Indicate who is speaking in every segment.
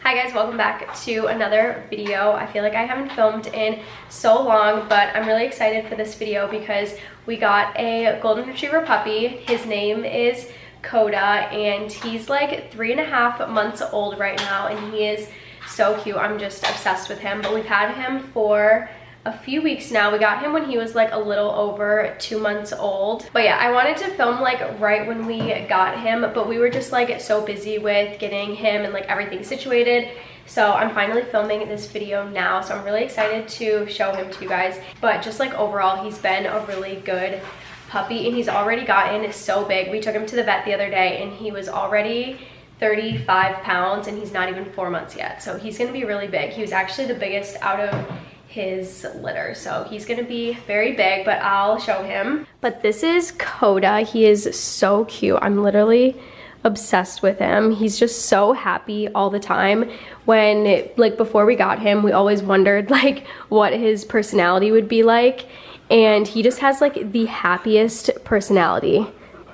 Speaker 1: Hi guys, welcome back to another video. I feel like I haven't filmed in so long, but I'm really excited for this video because we got a golden retriever puppy. His name is Koda and he's like 3.5 months old right now and he is so cute. I'm just obsessed with him, but we've had him for a few weeks now. We got him when he was like a little over 2 months old. But yeah, I wanted to film like right when we got him, but we were just like so busy with getting him and like everything situated. So I'm finally filming this video now. So I'm really excited to show him to you guys. But just like overall, he's been a really good puppy and he's already gotten so big. We took him to the vet the other day and he was already 35 pounds and he's not even 4 months yet. So he's gonna be really big. He was actually the biggest out of his litter, so he's gonna be very big, but I'll show him. But this is Koda. He is so cute. I'm literally obsessed with him. He's just so happy all the time. When like before we got him, we always wondered like what his personality would be like, and he just has like the happiest personality.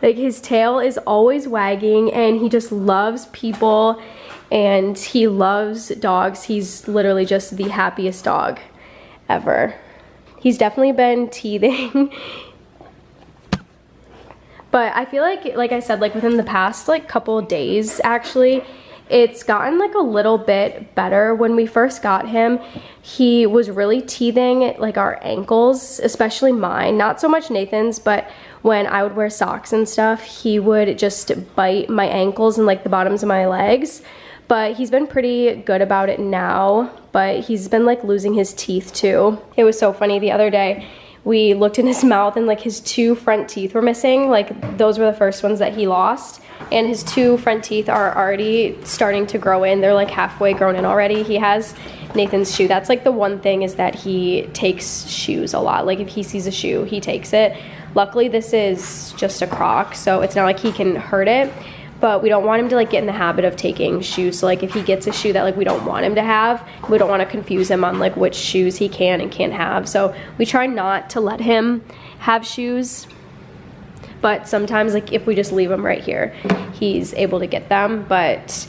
Speaker 1: Like his tail is always wagging and he just loves people and he loves dogs. He's literally just the happiest dog ever. He's definitely been teething. But I feel like I said, like within the past like couple of days actually, it's gotten like a little bit better. When we first got him, he was really teething like our ankles, especially mine, not so much Nathan's, but when I would wear socks and stuff, he would just bite my ankles and like the bottoms of my legs. But he's been pretty good about it now, but he's been like losing his teeth too. It was so funny the other day. We looked in his mouth and like his 2 front teeth were missing. Like those were the first ones that he lost. And his 2 front teeth are already starting to grow in. They're like halfway grown in already. He has Nathan's shoe. That's like the one thing, is that he takes shoes a lot. Like if he sees a shoe, he takes it. Luckily this is just a Croc, so it's not like he can hurt it. But we don't want him to like get in the habit of taking shoes. So like if he gets a shoe that like we don't want him to have, we don't want to confuse him on like which shoes he can and can't have. So we try not to let him have shoes. But sometimes like if we just leave him right here, he's able to get them. But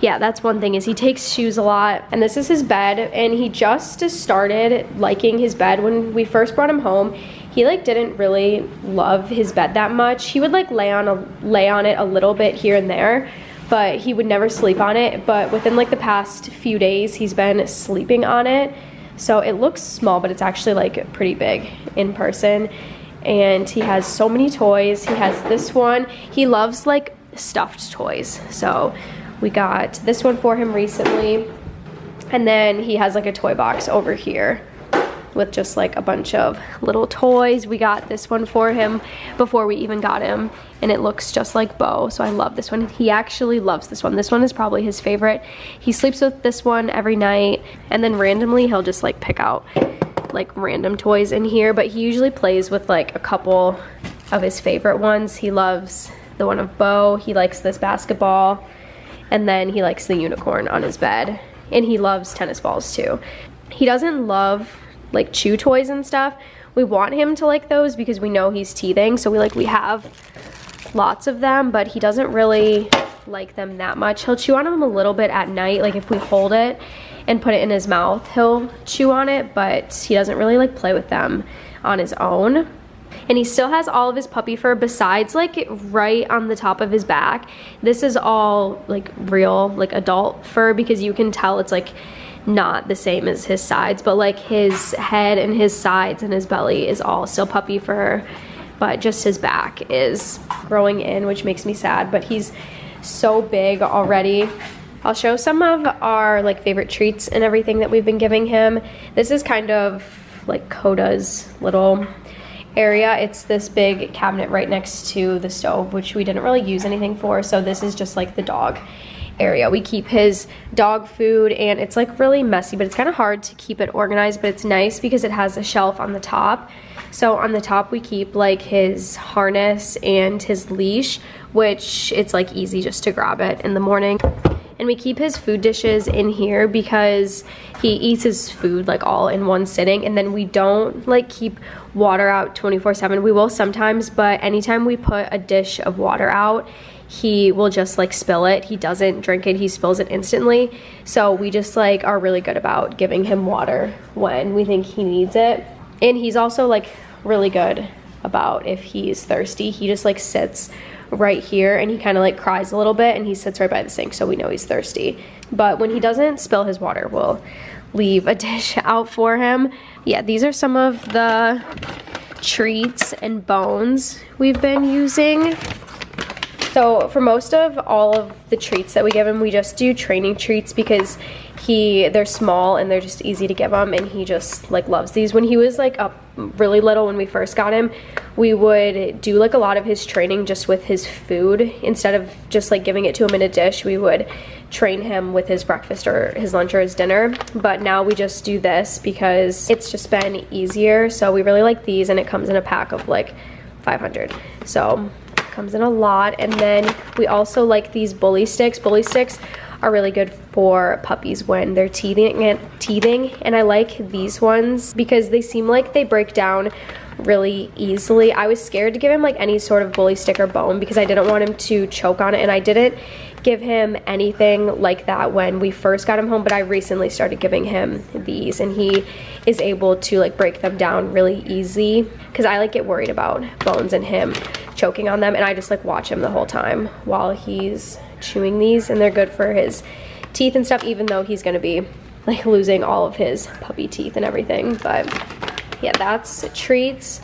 Speaker 1: yeah, that's one thing, is he takes shoes a lot. And this is his bed, and he just started liking his bed. When we first brought him home, he like didn't really love his bed that much. He would like lay on it a little bit here and there, but he would never sleep on it. But within like the past few days, he's been sleeping on it. So it looks small, but it's actually like pretty big in person. And he has so many toys. He has this one. He loves like stuffed toys. So we got this one for him recently. And then he has like a toy box over here with just like a bunch of little toys. We got this one for him before we even got him, and it looks just like Bo, so I love this one. He actually loves this one. This one is probably his favorite. He sleeps with this one every night, and then randomly he'll just like pick out like random toys in here, but he usually plays with like a couple of his favorite ones. He loves the one of Bo, he likes this basketball, and then he likes the unicorn on his bed, and he loves tennis balls too. He doesn't love like chew toys and stuff. We want him to like those because we know he's teething, so we have lots of them, but he doesn't really like them that much. He'll chew on them a little bit at night, like if we hold it and put it in his mouth, he'll chew on it, but he doesn't really like play with them on his own. And he still has all of his puppy fur besides like right on the top of his back. This is all like real like adult fur, because you can tell it's like not the same as his sides, but like his head and his sides and his belly is all still puppy fur, but just his back is growing in, which makes me sad. But he's so big already. I'll show some of our like favorite treats and everything that we've been giving him. This is kind of like Koda's little area. It's this big cabinet right next to the stove, which we didn't really use anything for, so this is just like the dog area. We keep his dog food, and it's like really messy, but it's kind of hard to keep it organized, but it's nice because it has a shelf on the top. So on the top we keep like his harness and his leash, which it's like easy just to grab it in the morning. And we keep his food dishes in here because he eats his food like all in one sitting, and then we don't like keep water out 24/7. We will sometimes, but anytime we put a dish of water out, he will just like spill it. He doesn't drink it, he spills it instantly. So we just like are really good about giving him water when we think he needs it. And he's also like really good about if he's thirsty, he just like sits right here and he kind of like cries a little bit and he sits right by the sink, so we know he's thirsty. But when he doesn't spill his water, we'll leave a dish out for him. Yeah, these are some of the treats and bones we've been using. So for most of all of the treats that we give him, we just do training treats because they're small and they're just easy to give him, and he just like loves these. When he was like up really little, when we first got him, we would do like a lot of his training just with his food. Instead of just like giving it to him in a dish, we would train him with his breakfast or his lunch or his dinner. But now we just do this because it's just been easier. So we really like these, and it comes in a pack of like 500. So it comes in a lot. And then we also like these bully sticks. Bully sticks are really good for puppies when they're teething, and I like these ones because they seem like they break down really easily. I was scared to give him like any sort of bully stick or bone because I didn't want him to choke on it, and I didn't give him anything like that when we first got him home, but I recently started giving him these, and he is able to like break them down really easy because I like get worried about bones and him choking on them, and I just like watch him the whole time while he's chewing these, and they're good for his teeth and stuff, even though he's gonna be like losing all of his puppy teeth and everything. But yeah, that's treats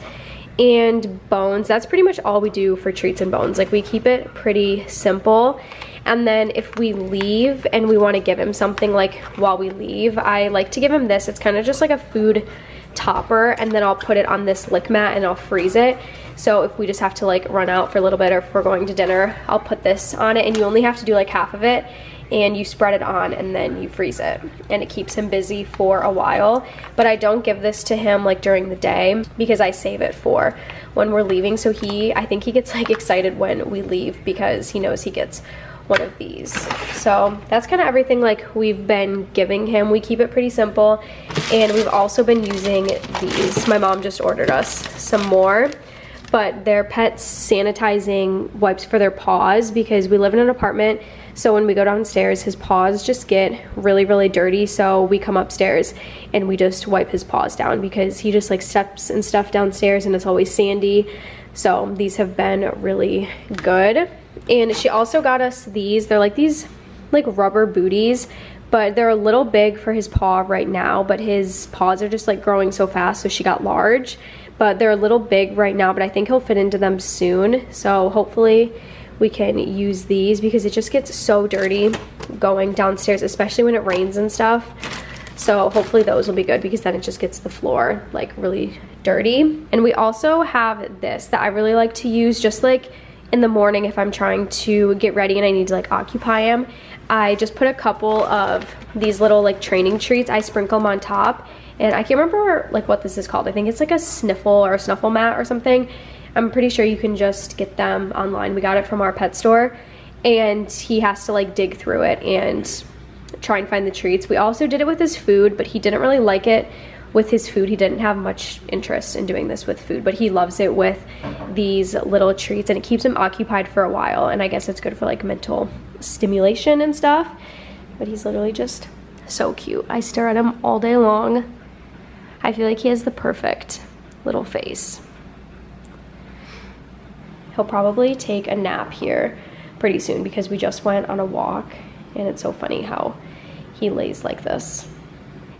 Speaker 1: and bones. That's pretty much all we do for treats and bones. Like we keep it pretty simple. And then if we leave and we want to give him something like while we leave, I like to give him this. It's kind of just like a food topper, and then I'll put it on this lick mat and I'll freeze it. So if we just have to like run out for a little bit, or if we're going to dinner, I'll put this on it, and you only have to do like half of it, and you spread it on and then you freeze it, and it keeps him busy for a while. But I don't give this to him like during the day because I save it for when we're leaving. So I think he gets like excited when we leave because he knows he gets one of these. So that's kind of everything like we've been giving him. We keep it pretty simple, and we've also been using these. My mom just ordered us some more, but they're pet sanitizing wipes for their paws because we live in an apartment. So when we go downstairs, his paws just get really, really dirty. So we come upstairs and we just wipe his paws down because he just like steps and stuff downstairs and it's always sandy. So these have been really good. And she also got us these. They're like these like rubber booties, but they're a little big for his paw right now, but his paws are just like growing so fast, so she got large. But they're a little big right now, but I think he'll fit into them soon. So hopefully we can use these because it just gets so dirty going downstairs, especially when it rains and stuff. So hopefully those will be good because then it just gets the floor like really dirty. And we also have this that I really like to use just like in the morning if I'm trying to get ready and I need to like occupy him. I just put a couple of these little like training treats. I sprinkle them on top, and I can't remember like what this is called. I think it's like a sniffle or a snuffle mat or something. I'm pretty sure you can just get them online. We got it from our pet store, and he has to like dig through it and try and find the treats. We also did it with his food, but he didn't really like it with his food. He didn't have much interest in doing this with food, but he loves it with these little treats, and it keeps him occupied for a while, and I guess it's good for like mental stimulation and stuff. But he's literally just so cute. I stare at him all day long. I feel like he has the perfect little face. He'll probably take a nap here pretty soon because we just went on a walk, and it's so funny how he lays like this.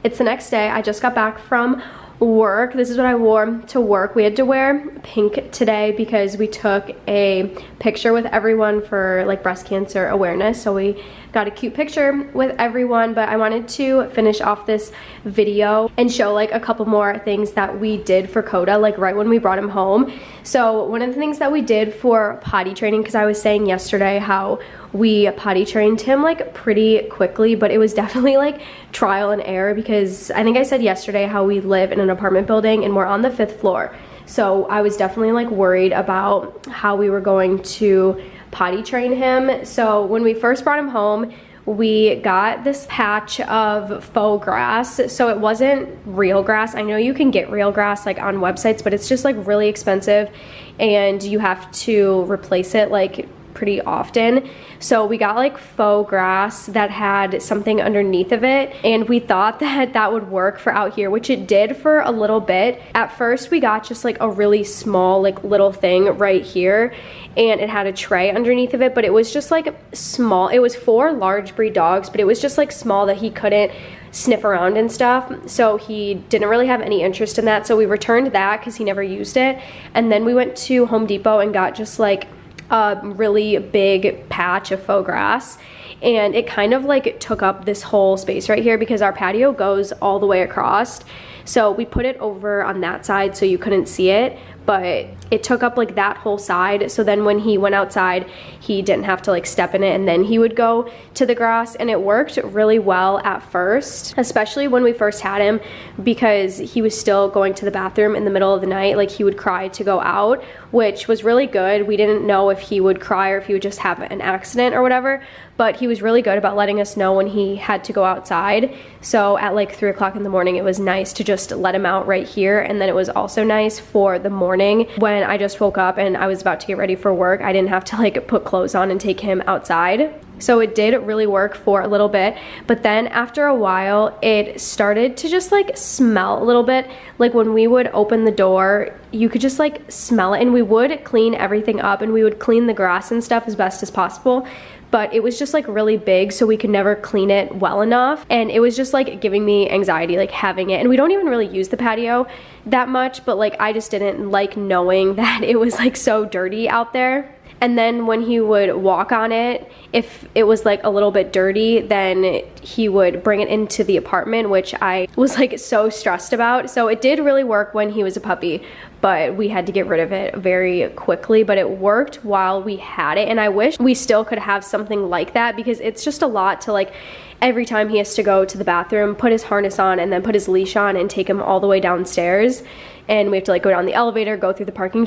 Speaker 1: It's the next day. I just got back from work. This is what I wore to work. We had to wear pink today because we took a picture with everyone for like breast cancer awareness. So we got a cute picture with everyone, but I wanted to finish off this video and show like a couple more things that we did for Koda, like right when we brought him home. So one of the things that we did for potty training, because I was saying yesterday how we potty trained him like pretty quickly, but it was definitely like trial and error because I think I said yesterday how we live in an apartment building and we're on the 5th floor. So I was definitely like worried about how we were going to potty train him. So when we first brought him home, we got this patch of faux grass. So it wasn't real grass. I know you can get real grass like on websites, but it's just like really expensive and you have to replace it like pretty often. So we got like faux grass that had something underneath of it, and we thought that that would work for out here, which it did for a little bit. At first we got just like a really small like little thing right here, and it had a tray underneath of it, but it was just like small. It was for large breed dogs, but it was just like small that he couldn't sniff around and stuff, so he didn't really have any interest in that. So we returned that because he never used it, and then we went to Home Depot and got just like a really big patch of faux grass, and it kind of like took up this whole space right here because our patio goes all the way across. So we put it over on that side so you couldn't see it, but it took up like that whole side. So then when he went outside, he didn't have to like step in it, and then he would go to the grass, and it worked really well at first, especially when we first had him, because he was still going to the bathroom in the middle of the night. Like he would cry to go out, which was really good. We didn't know if he would cry or if he would just have an accident or whatever, but he was really good about letting us know when he had to go outside. So at like 3 o'clock in the morning, it was nice to just let him out right here. And then it was also nice for the morning when I just woke up and I was about to get ready for work. I didn't have to like put clothes on and take him outside. So it did really work for a little bit, but then after a while it started to just like smell a little bit. Like when we would open the door, you could just like smell it, and we would clean everything up and we would clean the grass and stuff as best as possible, but it was just like really big, so we could never clean it well enough, and it was just like giving me anxiety like having it. And we don't even really use the patio that much, but like I just didn't like knowing that it was like so dirty out there. And then when he would walk on it, if it was like a little bit dirty, then he would bring it into the apartment, which I was like so stressed about. So it did really work when he was a puppy, but we had to get rid of it very quickly. But it worked while we had it, and I wish we still could have something like that, because it's just a lot to like every time he has to go to the bathroom, put his harness on and then put his leash on and take him all the way downstairs, and we have to like go down the elevator, go through the parking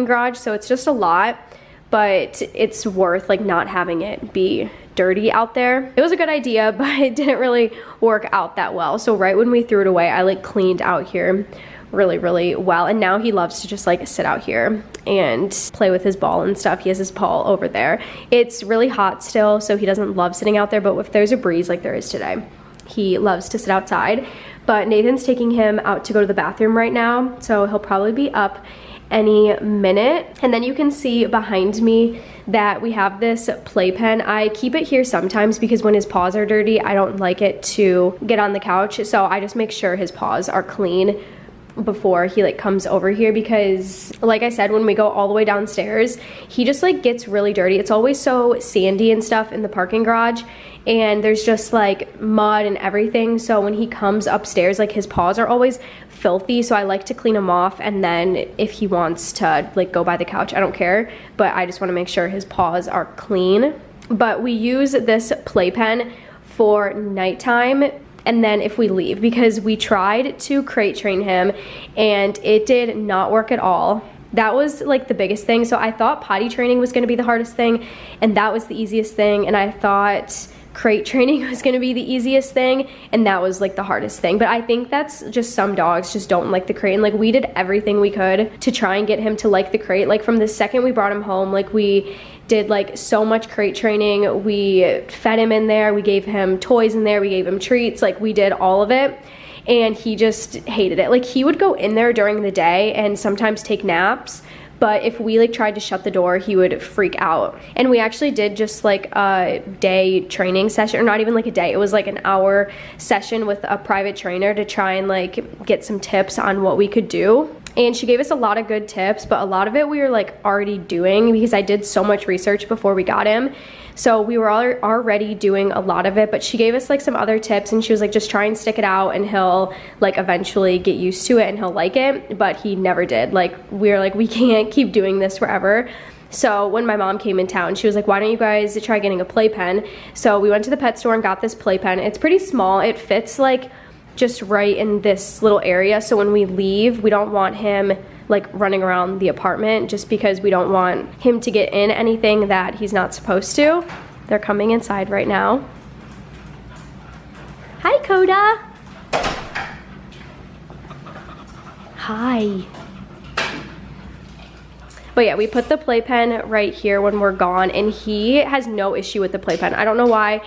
Speaker 1: garage. So it's just a lot, but it's worth like not having it be dirty out there. It was a good idea, but it didn't really work out that well. So right when we threw it away, I like cleaned out here really well, and now he loves to just like sit out here and play with his ball and stuff. He has his ball over there. It's really hot still, so he doesn't love sitting out there, but if there's a breeze like there is today, he loves to sit outside. But Nathan's taking him out to go to the bathroom right now, so he'll probably be up any minute. And then you can see behind me that we have this playpen. I keep it here sometimes because when his paws are dirty, I don't like it to get on the couch, so I just make sure his paws are clean before he like comes over here, because like I said, when we go all the way downstairs, he just like gets really dirty. It's always so sandy and stuff in the parking garage, and there's just like mud and everything. So when he comes upstairs, like his paws are always filthy, so I like to clean them off, and then if he wants to like go by the couch, I don't care, but I just want to make sure his paws are clean. But we use this playpen for nighttime and then if we leave, because we tried to crate train him and it did not work at all. That was like the biggest thing. So I thought potty training was going to be the hardest thing, and that was the easiest thing, and I thought crate training was going to be the easiest thing, and that was like the hardest thing. But I think that's just some dogs just don't like the crate, and like we did everything we could to try and get him to like the crate. Like from the second we brought him home, like we did like so much crate training. We fed him in there, we gave him toys in there, we gave him treats, like we did all of it, and he just hated it. Like he would go in there during the day and sometimes take naps, but if we like tried to shut the door, he would freak out. And we actually did just like a day training session, or not even like a day, it was like an hour session with a private trainer to try and like get some tips on what we could do. And she gave us a lot of good tips, but a lot of it we were like already doing because I did so much research before we got him. So we were already doing a lot of it, but she gave us like some other tips, and she was like, just try and stick it out and he'll like eventually get used to it and he'll like it. But he never did. Like we were like, we can't keep doing this forever. So when my mom came in town, she was like, why don't you guys try getting a playpen? So we went to the pet store and got this playpen. It's pretty small. It fits like just right in this little area, so when we leave, we don't want him like running around the apartment, just because we don't want him to get in anything that he's not supposed to. They're coming inside right now. Hi, Koda. Hi. But yeah, we put the playpen right here when we're gone, and he has no issue with the playpen. I don't know why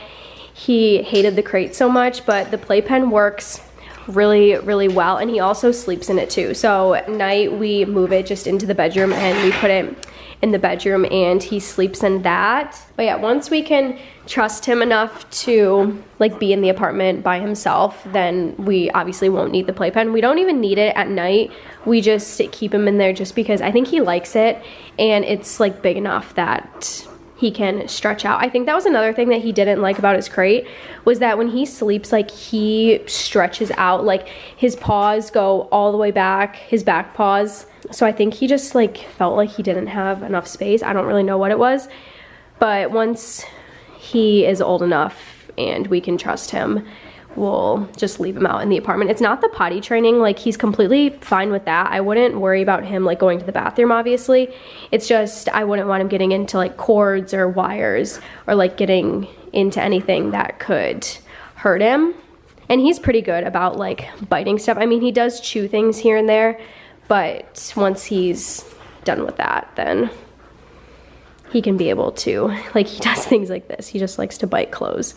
Speaker 1: he hated the crate so much, but the playpen works really, really well, and he also sleeps in it too. So at night we move it just into the bedroom and we put it in the bedroom and he sleeps in that. But yeah, once we can trust him enough to like be in the apartment by himself, then we obviously won't need the playpen. We don't even need it at night. We just keep him in there just because I think he likes it, and it's like big enough that he can stretch out. I think that was another thing that he didn't like about his crate, was that when he sleeps, like he stretches out, like his paws go all the way back, his back paws. So I think he just like felt like he didn't have enough space. I don't really know what it was, but once he is old enough and we can trust him, we'll just leave him out in the apartment. It's not the potty training, like he's completely fine with that. I wouldn't worry about him like going to the bathroom, obviously. It's just I wouldn't want him getting into like cords or wires or like getting into anything that could hurt him. And he's pretty good about like biting stuff. I mean, he does chew things here and there, but once he's done with that, then he can be able to, like he does things like this. He just likes to bite clothes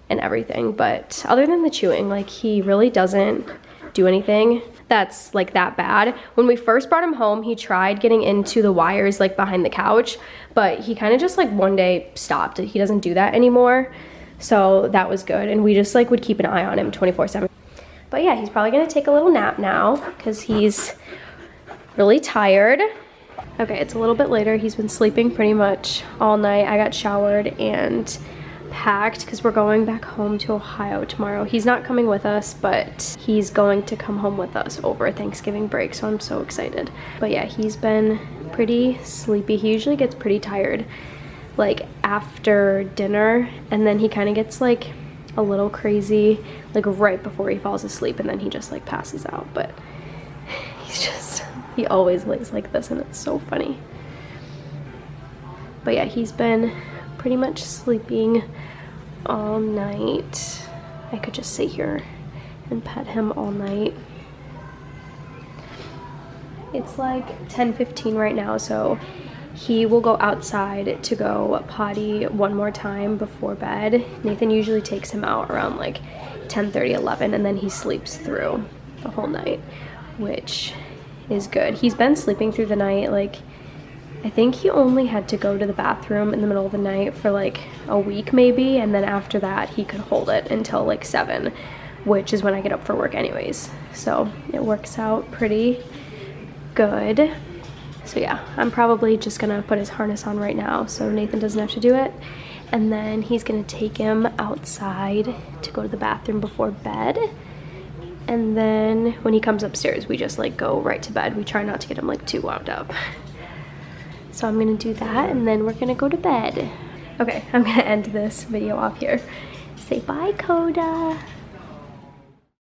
Speaker 1: and everything. But other than the chewing, like he really doesn't do anything that's like that bad. When we first brought him home, he tried getting into the wires like behind the couch, but he kind of just like one day stopped. He doesn't do that anymore, so that was good. And we just like would keep an eye on him 24/7. But yeah, he's probably gonna take a little nap now because he's really tired. Okay, it's a little bit later. He's been sleeping pretty much all night. I got showered and packed because we're going back home to Ohio tomorrow. He's not coming with us, but he's going to come home with us over Thanksgiving break, so I'm so excited. But yeah, he's been pretty sleepy. He usually gets pretty tired like after dinner, and then he kind of gets like a little crazy like right before he falls asleep, and then he just like passes out. But he always lays like this, and it's so funny. But yeah, he's been pretty much sleeping all night. I could just sit here and pet him all night. It's like 10:15 right now, so he will go outside to go potty one more time before bed. Nathan usually takes him out around like 10:30, 11, and then he sleeps through the whole night, which is good. He's been sleeping through the night. Like I think he only had to go to the bathroom in the middle of the night for like a week maybe, and then after that he could hold it until like 7, which is when I get up for work anyways. So it works out pretty good. So yeah, I'm probably just gonna put his harness on right now so Nathan doesn't have to do it, and then he's gonna take him outside to go to the bathroom before bed. And then when he comes upstairs, we just like go right to bed. We try not to get him like too wound up. So I'm gonna do that, and then we're gonna go to bed. Okay, I'm gonna end this video off here. Say bye, Koda.